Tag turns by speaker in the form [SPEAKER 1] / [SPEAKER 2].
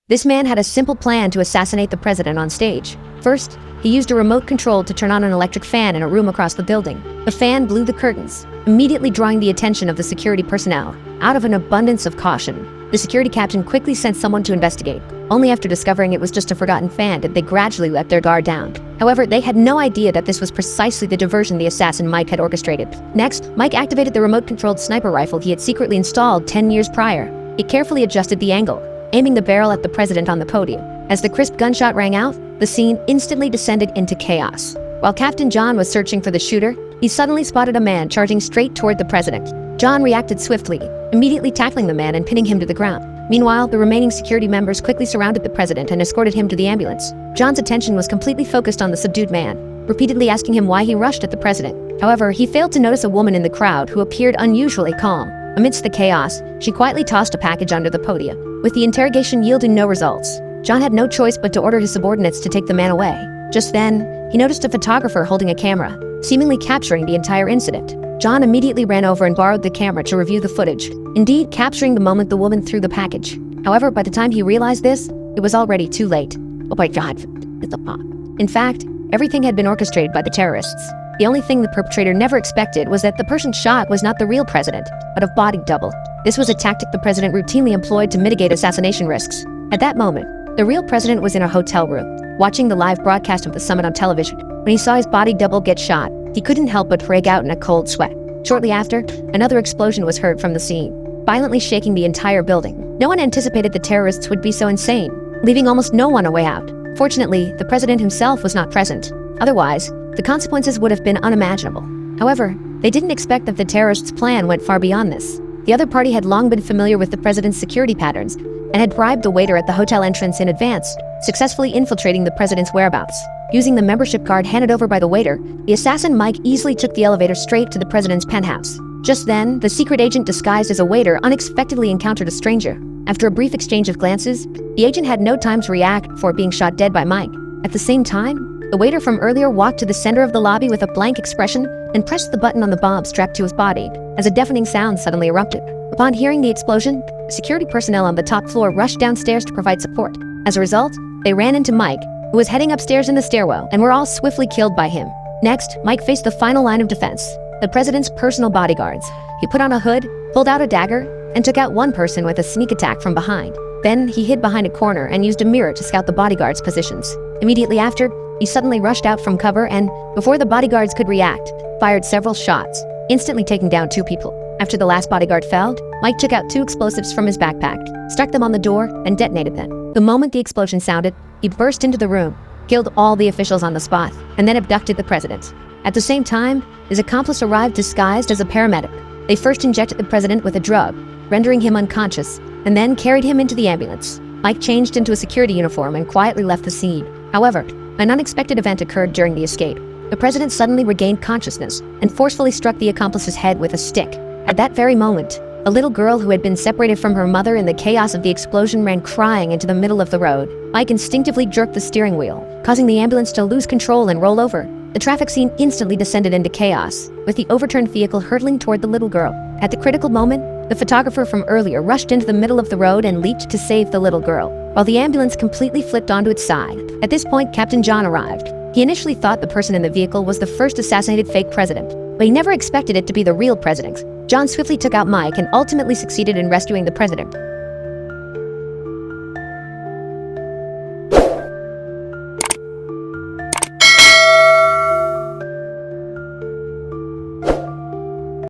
[SPEAKER 1] This man had a simple plan to assassinate the president on stage. First, he used a remote control to turn on an electric fan in a room across the building. The fan blew the curtains, immediately drawing the attention of the security personnel. Out of an abundance of caution, the security captain quickly sent someone to investigate. Only after discovering it was just a forgotten fan did they gradually let their guard down. However, they had no idea that this was precisely the diversion the assassin Mike had orchestrated. Next, Mike activated the remote-controlled sniper rifle he had secretly installed 10 years prior. He carefully adjusted the angle, aiming the barrel at the president on the podium. As the crisp gunshot rang out, the scene instantly descended into chaos. While Captain John was searching for the shooter, he suddenly spotted a man charging straight toward the president. John reacted swiftly, immediately tackling the man and pinning him to the ground. Meanwhile, the remaining security members quickly surrounded the president and escorted him to the ambulance. John's attention was completely focused on the subdued man, repeatedly asking him why he rushed at the president. However, he failed to notice a woman in the crowd who appeared unusually calm. Amidst the chaos, she quietly tossed a package under the podium. With the interrogation yielding no results, John had no choice but to order his subordinates to take the man away. Just then, he noticed a photographer holding a camera, seemingly capturing the entire incident. John immediately ran over and borrowed the camera to review the footage, indeed capturing the moment the woman threw the package. However, by the time he realized this, it was already too late. Oh my God, it's a pop. In fact, everything had been orchestrated by the terrorists. The only thing the perpetrator never expected was that the person shot was not the real president, but a body double. This was a tactic the president routinely employed to mitigate assassination risks. At that moment, the real president was in a hotel room, watching the live broadcast of the summit on television. When he saw his body double get shot, he couldn't help but break out in a cold sweat. Shortly after, another explosion was heard from the scene, violently shaking the entire building. No one anticipated the terrorists would be so insane, leaving almost no one a way out. Fortunately, the president himself was not present. Otherwise, the consequences would have been unimaginable. However, they didn't expect that the terrorists' plan went far beyond this. The other party had long been familiar with the president's security patterns and had bribed the waiter at the hotel entrance in advance, successfully infiltrating the president's whereabouts. Using the membership card handed over by the waiter, the assassin Mike easily took the elevator straight to the president's penthouse. Just then, the secret agent disguised as a waiter unexpectedly encountered a stranger. After a brief exchange of glances, the agent had no time to react before being shot dead by Mike. At the same time, the waiter from earlier walked to the center of the lobby with a blank expression and pressed the button on the bomb strapped to his body, as a deafening sound suddenly erupted. Upon hearing the explosion, security personnel on the top floor rushed downstairs to provide support. As a result, they ran into Mike, who was heading upstairs in the stairwell, and were all swiftly killed by him. Next, Mike faced the final line of defense, the president's personal bodyguards. He put on a hood, pulled out a dagger, and took out one person with a sneak attack from behind. Then, he hid behind a corner and used a mirror to scout the bodyguards' positions. Immediately after, he suddenly rushed out from cover and, before the bodyguards could react, fired several shots, instantly taking down 2 people. After the last bodyguard fell, Mike took out 2 explosives from his backpack, struck them on the door, and detonated them. The moment the explosion sounded, he burst into the room, killed all the officials on the spot, and then abducted the president. At the same time, his accomplice arrived disguised as a paramedic. They first injected the president with a drug, rendering him unconscious, and then carried him into the ambulance. Mike changed into a security uniform and quietly left the scene. However, an unexpected event occurred during the escape. The president suddenly regained consciousness and forcefully struck the accomplice's head with a stick. At that very moment, a little girl who had been separated from her mother in the chaos of the explosion ran crying into the middle of the road. Mike instinctively jerked the steering wheel, causing the ambulance to lose control and roll over. The traffic scene instantly descended into chaos, with the overturned vehicle hurtling toward the little girl. At the critical moment, the photographer from earlier rushed into the middle of the road and leaped to save the little girl, while the ambulance completely flipped onto its side. At this point, Captain John arrived. He initially thought the person in the vehicle was the first assassinated fake president, but he never expected it to be the real president. John swiftly took out Mike and ultimately succeeded in rescuing the president.